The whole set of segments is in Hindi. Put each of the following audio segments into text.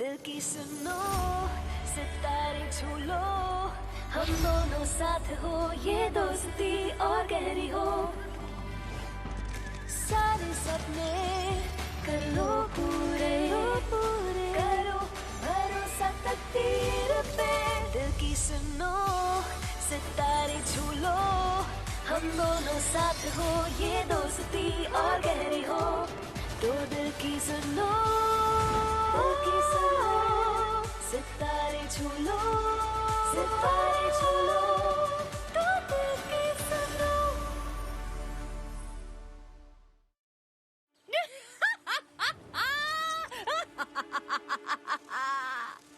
दिल की सुनो, सितारे छू लो, हम दोनों साथ हो, ये दोस्ती और गहरी हो। सारे सपने कर लो पूरे, करो भरोसा तकदीर पे। दिल की सुनो, सितारे छू लो, हम दोनों साथ हो, ये दोस्ती और गहरी हो। तो दिल की सुनो, सितारे छू लो, सितारे छू लो, तो दिल की सुनो।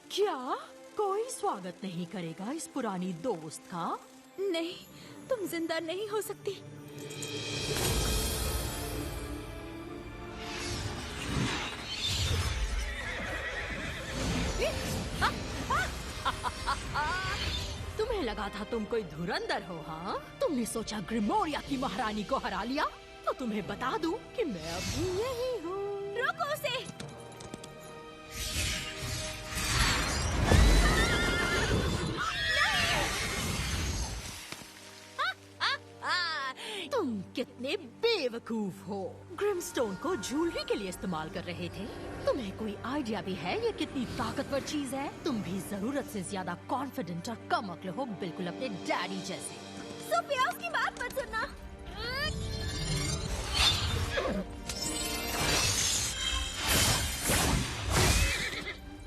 क्या कोई स्वागत नहीं करेगा इस पुरानी दोस्त का? नहीं, तुम जिंदा नहीं हो सकती। तुम्हें लगा था तुम कोई धुरंधर हो, हाँ? तुमने सोचा ग्रिमोरिया की महारानी को हरा लिया? तो तुम्हें बता दूं कि मैं अभी यही हूँ। रोको उसे! तुम कितने बेवकूफ हो। ग्रिमस्टोन को ज्वेलरी के लिए इस्तेमाल कर रहे थे। तुम्हें कोई आइडिया भी है ये कितनी ताकतवर चीज है? तुम भी जरूरत से ज्यादा कॉन्फिडेंट और कम अक्ल हो, बिल्कुल अपने डैडी जैसे। सोफिया, उसकी बात मत सुनना।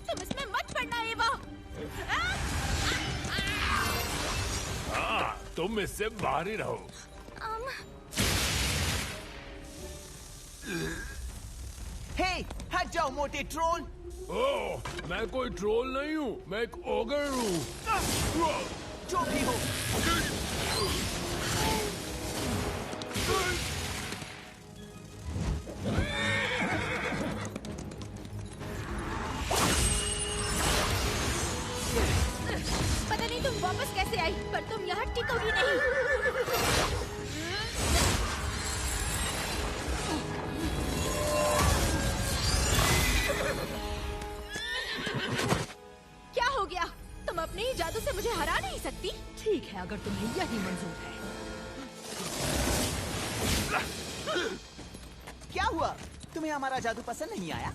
तुम इसमें मत पड़ना, एवा। हाँ, तुम इससे बाहर ही रहो। हे, हट जाओ मोटे ट्रोल। ओह, मैं कोई ट्रोल नहीं हूँ, मैं एक ओगर हूँ। जो भी हो। पता नहीं तुम वापस कैसे आई, पर तुम यहाँ टिकोगी नहीं। क्या हो गया? तुम अपने ही जादू से मुझे हरा नहीं सकती? ठीक है, अगर तुम्हें यही मंजूर है। क्या हुआ? तुम्हें हमारा जादू पसंद नहीं आया?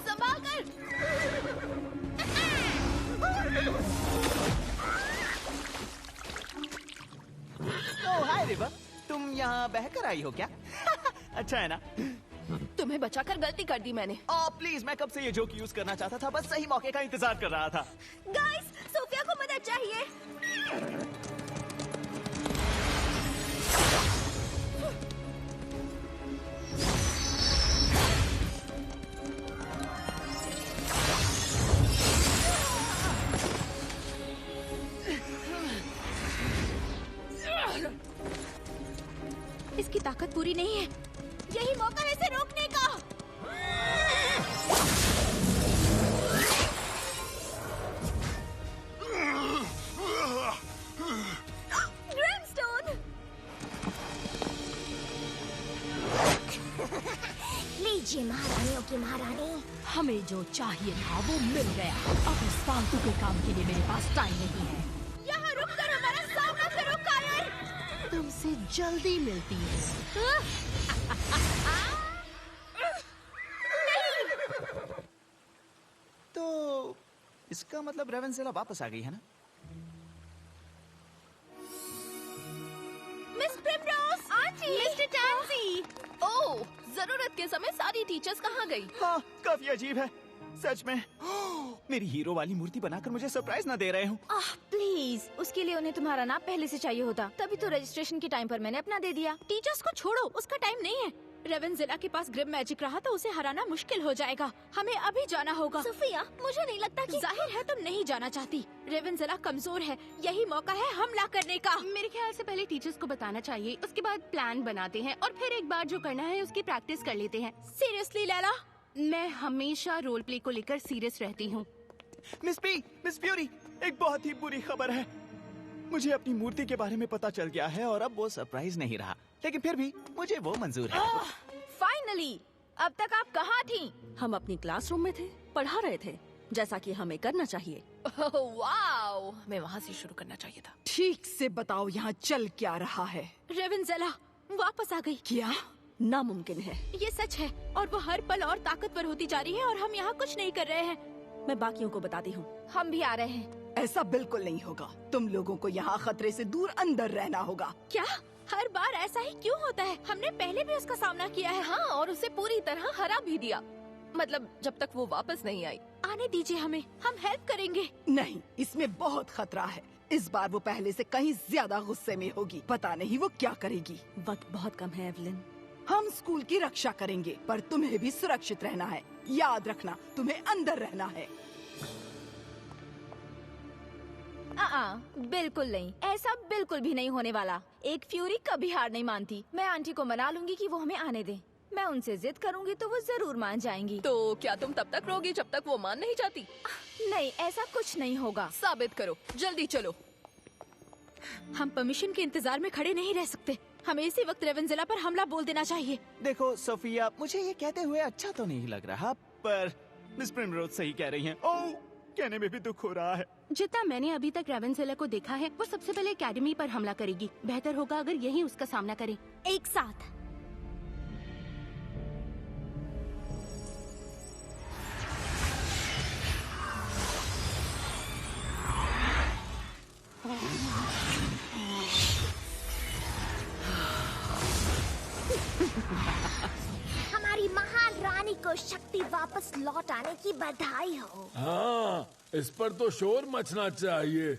संभाल कर! ओह हाय रिवर, तुम यहाँ बहकर आई हो क्या? अच्छा है ना? तुम्हें बचाकर गलती कर दी मैंने। ओह प्लीज, मैं कब से ये जोक यूज करना चाहता था, बस सही मौके का इंतजार कर रहा था। गाइस, सोफिया को मदद चाहिए। इसकी ताकत पूरी नहीं है। यही मौका है इसे रोकने का। ग्रिमस्टोन! लीजिए महारानियों की महारानी। हमें जो चाहिए था वो मिल गया। अब इस फालतू के काम के लिए मेरे पास टाइम नहीं है। यहाँ रुक कर हमारा सामना करो, कायर! तुमसे जल्दी मिलती है। तो इसका मतलब रेवेंसेला वापस आ गई है ना? Miss primrose! आंटी! मिस्टर टैंसी! ओह, जरूरत के समय सारी टीचर्स कहाँ गई? हाँ, काफी अजीब है सच में। मेरी हीरो वाली मूर्ति बनाकर मुझे सरप्राइज ना दे रहे हो। प्लीज, उसके लिए उन्हें तुम्हारा नाम पहले से चाहिए होता। तभी तो रजिस्ट्रेशन के टाइम पर मैंने अपना दे दिया। टीचर्स को छोड़ो, उसका टाइम नहीं है। रेवेंसेला के पास ग्रिम मैजिक रहा तो उसे हराना मुश्किल हो जाएगा। हमें अभी जाना होगा। सोफिया, मुझे नहीं लगता कि जाहिर है तुम नहीं जाना चाहती। रेवेंसेला कमजोर है, यही मौका है हमला करने का। मेरे ख्याल से पहले टीचर्स को बताना चाहिए, उसके बाद प्लान बनाते हैं और फिर एक बार जो करना है उसकी प्रैक्टिस कर लेते हैं। सीरियसली लैला? मैं हमेशा रोल प्ले को लेकर सीरियस रहती हूँ। मिस फ्यूरी, एक बहुत ही बुरी खबर है। मुझे अपनी मूर्ति के बारे में पता चल गया है और अब वो सरप्राइज नहीं रहा, लेकिन फिर भी मुझे वो मंजूर है। फाइनली! अब तक आप कहाँ थी? हम अपनी क्लासरूम में थे, पढ़ा रहे थे। जैसा कि हमें करना चाहिए। वाओ, मैं वहाँ से शुरू करना चाहिए था। ठीक से बताओ यहाँ चल क्या रहा है? रेवेंजेला वापस आ गई। क्या? नामुमकिन है। ये सच है और वो हर पल और ताकतवर होती जा रही है और हम यहाँ कुछ नहीं कर रहे हैं। मैं बाकियों को बताती हूँ। हम भी आ रहे हैं। ऐसा बिल्कुल नहीं होगा। तुम लोगों को यहाँ खतरे से दूर अंदर रहना होगा। क्या हर बार ऐसा ही क्यों होता है? हमने पहले भी उसका सामना किया है। हाँ, और उसे पूरी तरह हरा भी दिया। मतलब जब तक वो वापस नहीं आई। आने दीजिए हमें, हम हेल्प करेंगे। नहीं, इसमें बहुत खतरा है। इस बार वो पहले से कहीं ज्यादा गुस्से में होगी। पता नहीं वो क्या करेगी। वक्त बहुत कम है एवलिन। हम स्कूल की रक्षा करेंगे, पर तुम्हें भी सुरक्षित रहना है। याद रखना, तुम्हें अंदर रहना है। बिल्कुल नहीं, ऐसा बिल्कुल भी नहीं होने वाला। एक फ्यूरी कभी हार नहीं मानती। मैं आंटी को मना लूंगी कि वो हमें आने दें। मैं उनसे जिद करूंगी तो वो जरूर मान जाएंगी। तो क्या तुम तब तक रोगी जब तक वो मान नहीं जाती? नहीं, ऐसा कुछ नहीं होगा। साबित करो, जल्दी चलो। हम परमिशन के इंतजार में खड़े नहीं रह सकते। हमें इसी वक्त रेवेंजेला पर हमला बोल देना चाहिए। देखो सोफिया, मुझे ये कहते हुए अच्छा तो नहीं लग रहा, पर मिस प्रिमरोज सही कह रही हैं। ओह, कहने में भी दुख हो रहा है। जितना मैंने अभी तक रेवेंजेला को देखा है, वो सबसे पहले एकेडमी पर हमला करेगी। बेहतर होगा अगर यही उसका सामना करे। एक साथ। हमारी महान रानी को शक्ति वापस लौट आने की बधाई हो। हाँ, इस पर तो शोर मचना चाहिए।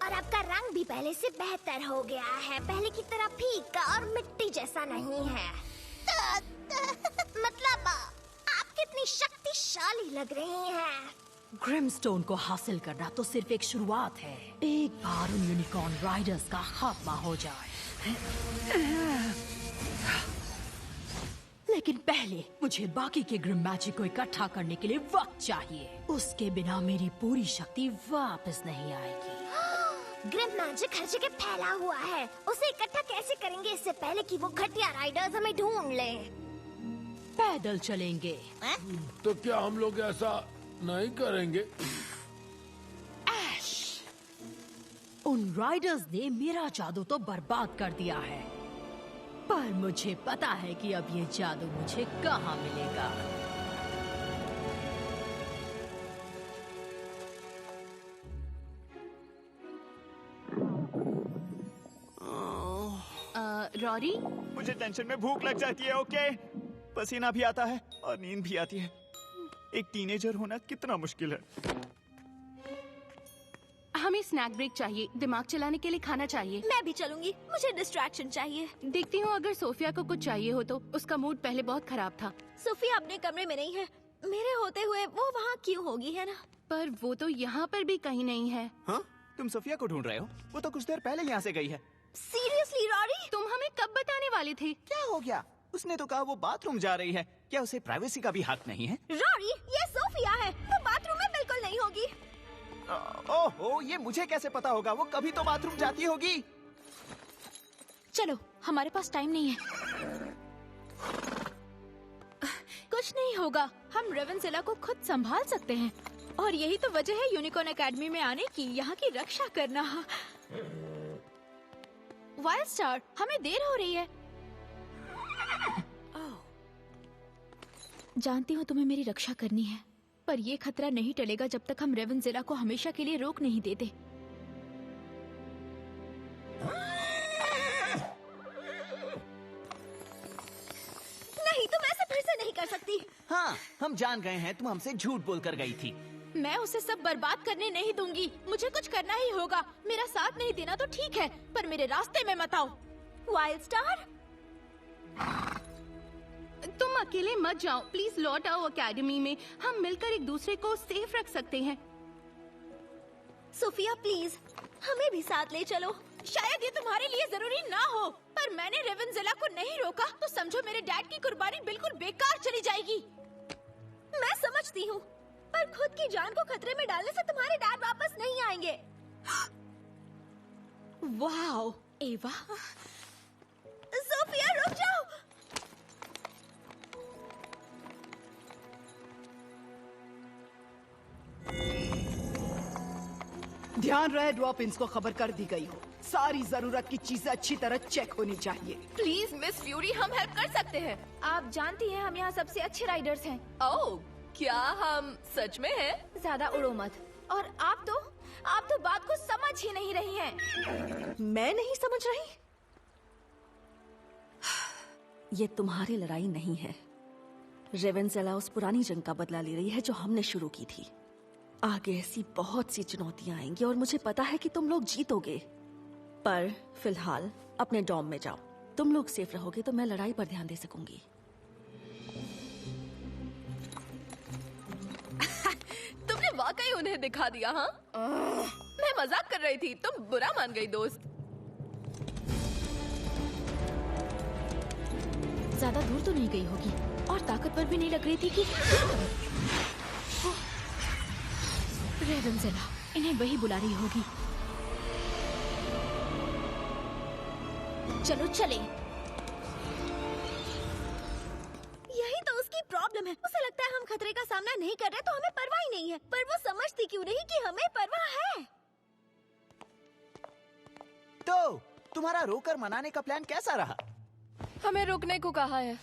और आपका रंग भी पहले से बेहतर हो गया है। पहले की तरह फीका और मिट्टी जैसा नहीं है। मतलब आप कितनी शक्तिशाली लग रही हैं। ग्रिमस्टोन को हासिल करना तो सिर्फ एक शुरुआत है। एक बार उन यूनिकॉर्न राइडर्स का खात्मा हो जाए, लेकिन पहले मुझे बाकी के ग्रिम मैजिक को इकट्ठा करने के लिए वक्त चाहिए। उसके बिना मेरी पूरी शक्ति वापस नहीं आएगी। ग्रिम मैजिक हर जगह फैला हुआ है। उसे इकट्ठा कैसे करेंगे इससे पहले कि वो घटिया राइडर्स हमें ढूंढ लें? पैदल चलेंगे। तो क्या हम लोग ऐसा नहीं करेंगे? ऐश, उन राइडर्स ने मेरा जादू तो बर्बाद कर दिया है, पर मुझे पता है कि अब ये जादू मुझे कहाँ मिलेगा। रॉरी, मुझे टेंशन में भूख लग जाती है। ओके, पसीना भी आता है और नींद भी आती है। एक टीनेजर होना कितना मुश्किल है। हमें स्नैक ब्रेक चाहिए। दिमाग चलाने के लिए खाना चाहिए। मैं भी चलूंगी, मुझे डिस्ट्रैक्शन चाहिए। देखती हूँ अगर सोफिया को कुछ चाहिए हो तो। उसका मूड पहले बहुत खराब था। सोफिया अपने कमरे में नहीं है। मेरे होते हुए वो वहाँ क्यों होगी, है ना? पर वो तो यहाँ पर भी कहीं नहीं है। हाँ? तुम सोफिया को ढूंढ रहे हो? वो तो कुछ देर पहले यहाँ से गई है। Seriously Rory? तुम हमें कब बताने वाले थे? क्या हो गया? उसने तो कहा वो बाथरूम जा रही है। क्या उसे प्राइवेसी का भी हक नहीं है? रॉरी, ये सोफिया है। वो बाथरूम में बिल्कुल नहीं होगी। ओहो, ये मुझे कैसे पता होगा? वो कभी तो बाथरूम जाती होगी। चलो, हमारे पास टाइम नहीं है। कुछ नहीं होगा, हम रेवेंजेला को खुद संभाल सकते हैं। और यही तो वजह है यूनिकॉर्न एकेडमी में आने की, यहाँ की रक्षा करना। वाइल्ड स्टार, हमें देर हो रही है। जानती हूँ तुम्हें मेरी रक्षा करनी है, पर ये खतरा नहीं टलेगा जब तक हम रेवेंजेला को हमेशा के लिए रोक नहीं देते। नहीं, तुम ऐसा फिर से नहीं कर सकती। हाँ, हम जान गए हैं तुम हमसे झूठ बोलकर गई थी। मैं उसे सब बर्बाद करने नहीं दूंगी। मुझे कुछ करना ही होगा। मेरा साथ नहीं देना तो ठीक है, पर मेरे रास्ते में मत आओ। वाइल्ड स्टार, तुम अकेले मत जाओ। प्लीज लौट आओ एकेडमी में। हम मिलकर एक दूसरे को सेफ रख सकते हैं। सोफिया प्लीज, हमें भी साथ ले चलो। शायद ये तुम्हारे लिए जरूरी ना हो, पर मैंने रेवेंजेला को नहीं रोका तो समझो मेरे डैड की कुर्बानी बिल्कुल बेकार चली जाएगी। मैं समझती हूँ, पर खुद की जान को खतरे में डालने से तुम्हारे डैड वापस नहीं आएंगे। वाओ, एवा। सोफिया रुक जाओ। ध्यान रहे ड्रॉप-इन्स को खबर कर दी गई हो। सारी जरूरत की चीजें अच्छी तरह चेक होनी चाहिए। प्लीज मिस फ्यूरी, हम हेल्प कर सकते हैं। आप जानती हैं हम यहाँ सबसे अच्छे राइडर्स हैं। ओह, क्या हम सच में हैं? ज्यादा उड़ो मत। और आप तो बात को समझ ही नहीं रही हैं। मैं नहीं समझ रही? ये तुम्हारी लड़ाई नहीं है। रेवेंजेला उस पुरानी जंग का बदला ले रही है जो हमने शुरू की थी। आगे ऐसी बहुत सी चुनौतियां आएंगी और मुझे पता है कि तुम लोग जीतोगे। पर फिलहाल अपने डॉम में जाओ। तुम लोग सेफ रहोगे तो मैं लड़ाई पर ध्यान दे सकूंगी। तुमने वाकई उन्हें दिखा दिया, हाँ? मैं मजाक कर रही थी, तुम बुरा मान गई दोस्त। ज्यादा दूर तो नहीं गई होगी और ताकतवर भी नहीं लग रही थी कि रेवेंजेला इन्हें वही बुला रही होगी। चलो चले। यही तो उसकी प्रॉब्लम है। उसे लगता है हम खतरे का सामना नहीं कर रहे तो हमें परवाह ही नहीं है, पर वो समझती क्यों नहीं कि हमें परवाह है। तो तुम्हारा रोकर मनाने का प्लान कैसा रहा? हमें रुकने को कहा है।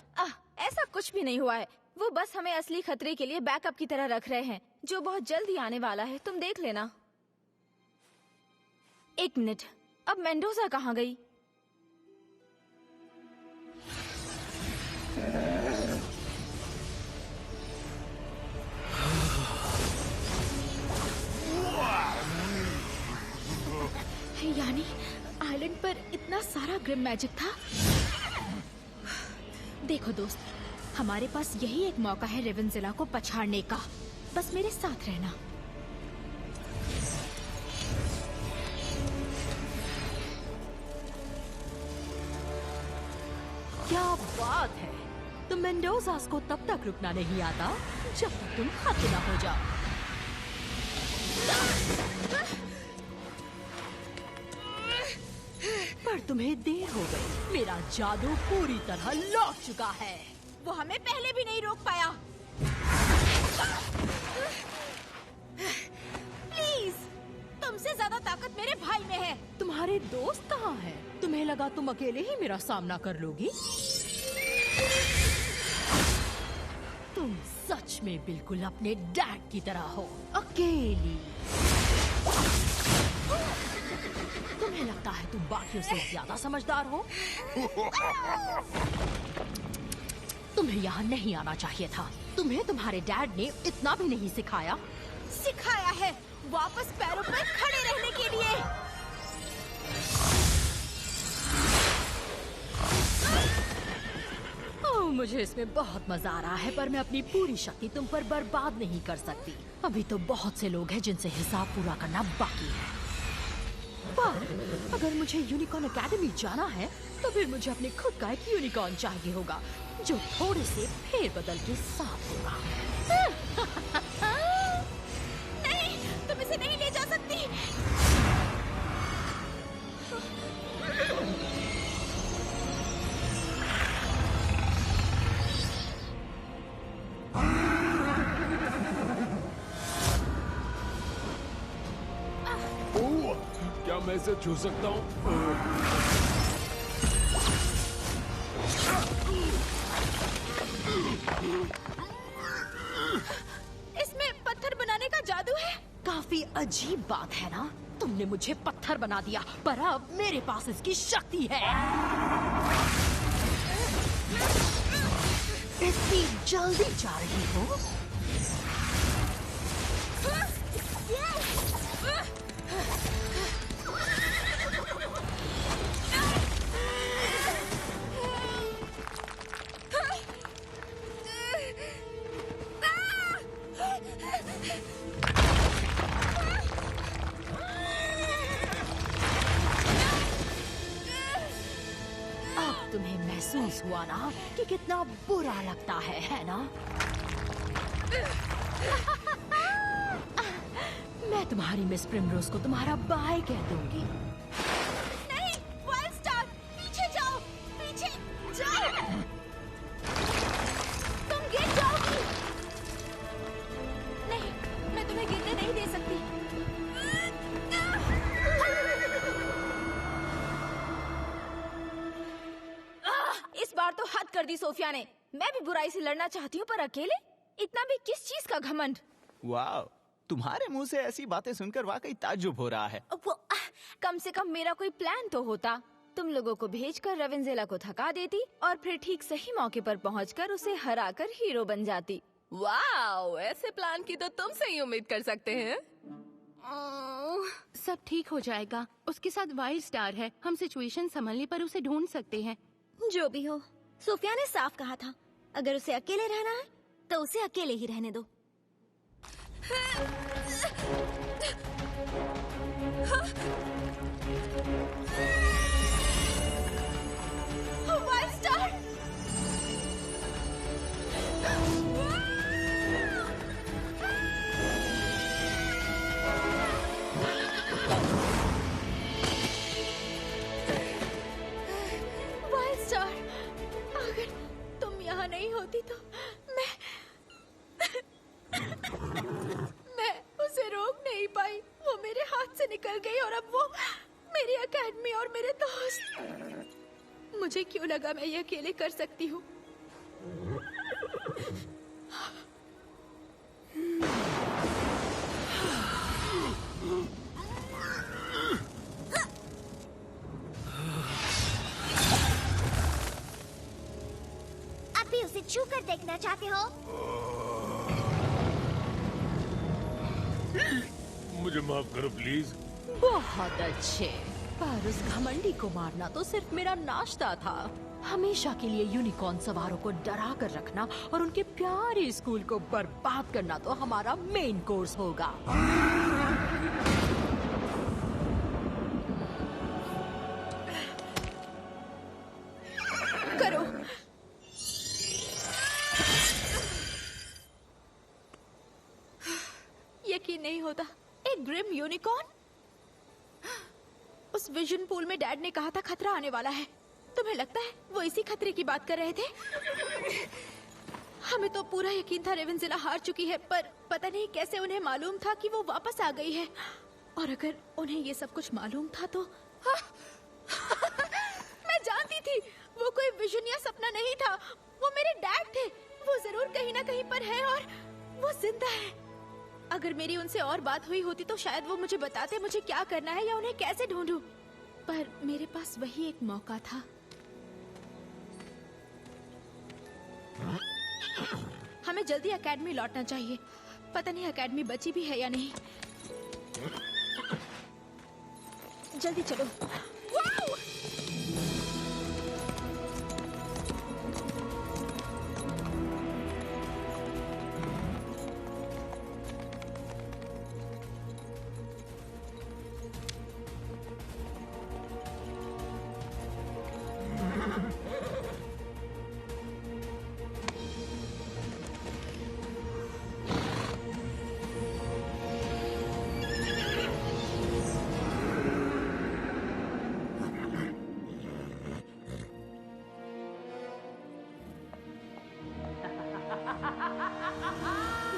ऐसा कुछ भी नहीं हुआ है। वो बस हमें असली खतरे के लिए बैकअप की तरह रख रहे हैं, जो बहुत जल्द ही आने वाला है। तुम देख लेना। एक मिनट, अब मेंडोजा कहाँ गई? यानी आइलैंड पर इतना सारा ग्रिम मैजिक था। देखो दोस्त, हमारे पास यही एक मौका है रेवेंजेला को पछाड़ने का। बस मेरे साथ रहना। क्या बात है। तो मेंडोजास को तब तक रुकना नहीं आता जब तक तुम खत्म न हो जाओ। पर तुम्हें देर हो गई। मेरा जादू पूरी तरह लौट चुका है। वो हमें पहले भी नहीं रोक पाया। प्लीज, तुमसे ज्यादा ताकत मेरे भाई में है। तुम्हारे दोस्त कहाँ हैं? तुम्हें लगा तुम अकेले ही मेरा सामना कर लोगी? तुम सच में बिल्कुल अपने डैड की तरह हो, अकेली। तुम्हें लगता है तुम बाकियों से ज्यादा समझदार हो? तुम्हें यहाँ नहीं आना चाहिए था। तुम्हें तुम्हारे डैड ने इतना भी नहीं सिखाया। सिखाया है, वापस पैरों पर खड़े रहने के लिए। ओह, मुझे इसमें बहुत मजा आ रहा है, पर मैं अपनी पूरी शक्ति तुम पर बर्बाद नहीं कर सकती। अभी तो बहुत से लोग हैं जिनसे हिसाब पूरा करना बाकी है। पर अगर मुझे यूनिकॉर्न एकेडमी जाना है तो फिर मुझे अपने खुद का एक यूनिकॉर्न चाहिए होगा, जो थोड़े से फेरबदल के साथ होगा। नहीं, तुम इसे नहीं ले जा सकती। क्या मैं इसे छू सकता हूँ? इसमें पत्थर बनाने का जादू है। काफी अजीब बात है ना? तुमने मुझे पत्थर बना दिया, पर अब मेरे पास इसकी शक्ति है। इतनी जल्दी जा रही हो? तुम्हें महसूस हुआ ना कि कितना बुरा लगता है ना? मैं तुम्हारी मिस प्रिमरोज को तुम्हारा बाय कह दूंगी। नहीं, वाइल्ड स्टार, पीछे जाओ, पीछे जाओ। तुम गिर जाओगी। नहीं, मैं तुम्हें गिरने नहीं दे सकती। दी सोफिया ने। मैं भी बुराई से लड़ना चाहती हूँ, पर अकेले? इतना भी किस चीज का घमंड? वाह, तुम्हारे मुंह से ऐसी बातें सुनकर वाकई ताज्जुब हो रहा है। कम से कम मेरा कोई प्लान तो होता। तुम लोगों को भेजकर रेवेंजेला को थका देती और फिर ठीक सही मौके पर पहुंचकर उसे हराकर हीरो बन जाती। वाओ, ऐसे प्लान की तो तुमसे ही उम्मीद कर सकते हैं। सब ठीक हो जाएगा। उसके साथ वाइल्ड स्टार है, हम सिचुएशन संभलने पर उसे ढूंढ सकते हैं। जो भी हो, सोफिया ने साफ कहा था, अगर उसे अकेले रहना है तो उसे अकेले ही रहने दो। Wild star! वाइल्ड स्टार, अगर तुम यहाँ नहीं होती तो मैं उसे रोक नहीं पाई। वो मेरे हाथ से निकल गई और अब वो मेरी एकेडमी और मेरे दोस्त। मुझे क्यों लगा मैं ये अकेले कर सकती हूँ? आप भी उसे छू कर देखना चाहते हो? मुझे माफ करो प्लीज। बहुत अच्छे, पर उस घमंडी को मारना तो सिर्फ मेरा नाश्ता था। हमेशा के लिए यूनिकॉर्न सवारों को डरा कर रखना और उनके प्यारे स्कूल को बर्बाद करना तो हमारा मेन कोर्स होगा। करो। यकीन नहीं होता, एक ग्रिम यूनिकॉर्न? उस विजन पूल में डैड ने कहा था खतरा आने वाला है। तुम्हें लगता है वो इसी खतरे की बात कर रहे थे? हमें तो पूरा यकीन था रेवेंजेला हार चुकी है, पर पता नहीं कैसे उन्हें मालूम था कि वो वापस आ गई है। और अगर उन्हें ये सब कुछ मालूम था तो मैं जानती थी वो कोई विजन या सपना नहीं था। वो मेरे डैड थे। वो जरूर कहीं ना कहीं पर है और वो जिंदा है। अगर मेरी उनसे और बात हुई होती तो शायद वो मुझे बताते मुझे क्या करना है या उन्हें कैसे ढूंढूं। पर मेरे पास वही एक मौका था। हमें जल्दी एकेडमी लौटना चाहिए। पता नहीं एकेडमी बची भी है या नहीं। जल्दी चलो।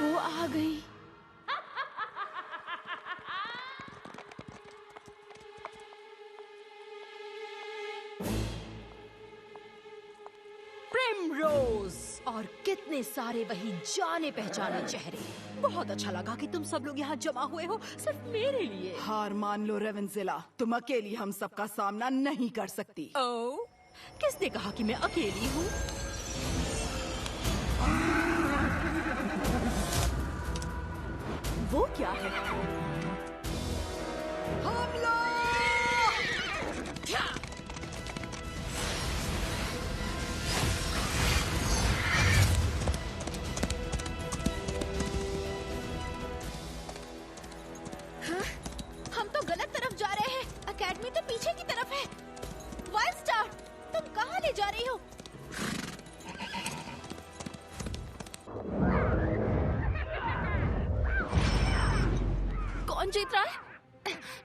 वो आ गई। प्रिमरोज और कितने सारे वही जाने पहचाने चेहरे। बहुत अच्छा लगा कि तुम सब लोग यहाँ जमा हुए हो सिर्फ मेरे लिए। हार मान लो रेवेंजेला, तुम अकेली हम सबका सामना नहीं कर सकती। ओह, किसने कहा कि मैं अकेली हूँ? वो क्या है? हमला! हम तो गलत तरफ जा रहे हैं। एकेडमी तो पीछे की तरफ है। वाइल्ड स्टार, तुम कहाँ ले जा रही हो? कौन जीत रहा है?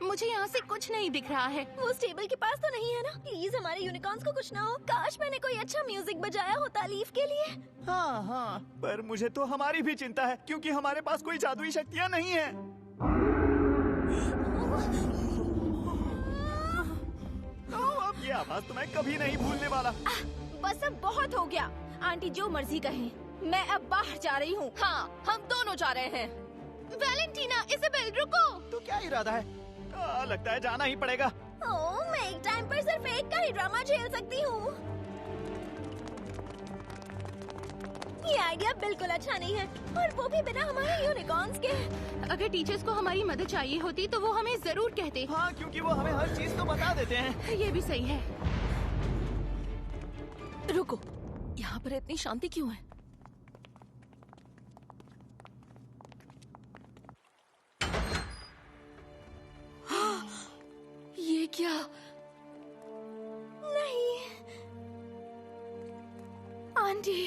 मुझे यहाँ से कुछ नहीं दिख रहा है। वो टेबल के पास तो नहीं है ना? प्लीज हमारे यूनिकॉर्न्स को कुछ ना हो। काश मैंने कोई अच्छा म्यूजिक बजाया हो तालीफ के लिए। हाँ हाँ, पर मुझे तो हमारी भी चिंता है क्योंकि हमारे पास कोई जादुई शक्तियाँ नहीं है। अब ये आवाज तो मैं कभी नहीं भूलने वाला। बस अब बहुत हो गया। आंटी जो मर्जी कहें, मैं अब बाहर जा रही हूँ। हाँ, हम दोनों जा रहे हैं। वैलेंटीना, इज़ाबेल रुको। तो क्या इरादा है? लगता है जाना ही पड़ेगा। ओह, मैं एक टाइम पर सिर्फ एक का ही ड्रामा झेल सकती हूँ। ये आइडिया बिल्कुल अच्छा नहीं है, और वो भी बिना हमारे यूनिकॉर्न्स के। अगर टीचर्स को हमारी मदद चाहिए होती तो वो हमें जरूर कहते। हाँ, क्योंकि वो हमें हर चीज तो बता देते हैं। ये भी सही है। रुको, यहाँ पर इतनी शांति क्यों है? ये क्या? नहीं, आंटी,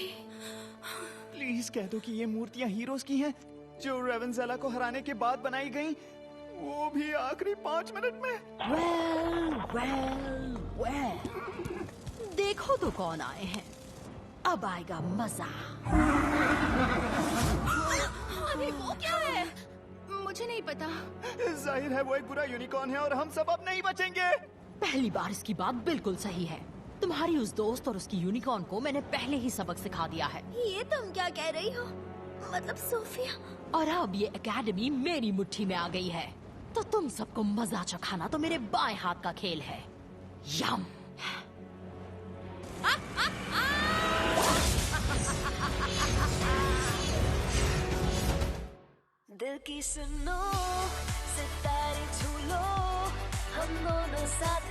प्लीज कह दो कि ये मूर्तियाँ हीरोज की हैं, जो रेवेंजेला को हराने के बाद बनाई गईं, वो भी आखिरी 5 मिनट में। well. देखो तो कौन आए हैं। अब आएगा मजा। अरे वो क्या है? मुझे नहीं पता। जाहिर है वो एक बुरा यूनिकॉर्न है और हम सब अब नहीं बचेंगे। पहली बार इसकी बात बिल्कुल सही है। तुम्हारी उस दोस्त और उसकी यूनिकॉर्न को मैंने पहले ही सबक सिखा दिया है। ये तुम क्या कह रही हो? मतलब सोफिया। और अब ये एकेडमी मेरी मुट्ठी में आ गई है, तो तुम सबको मजा चखाना तो मेरे बाएं हाथ का खेल है। यम। दिल की सुनो, सितारे छू लो, हम दोनों साथ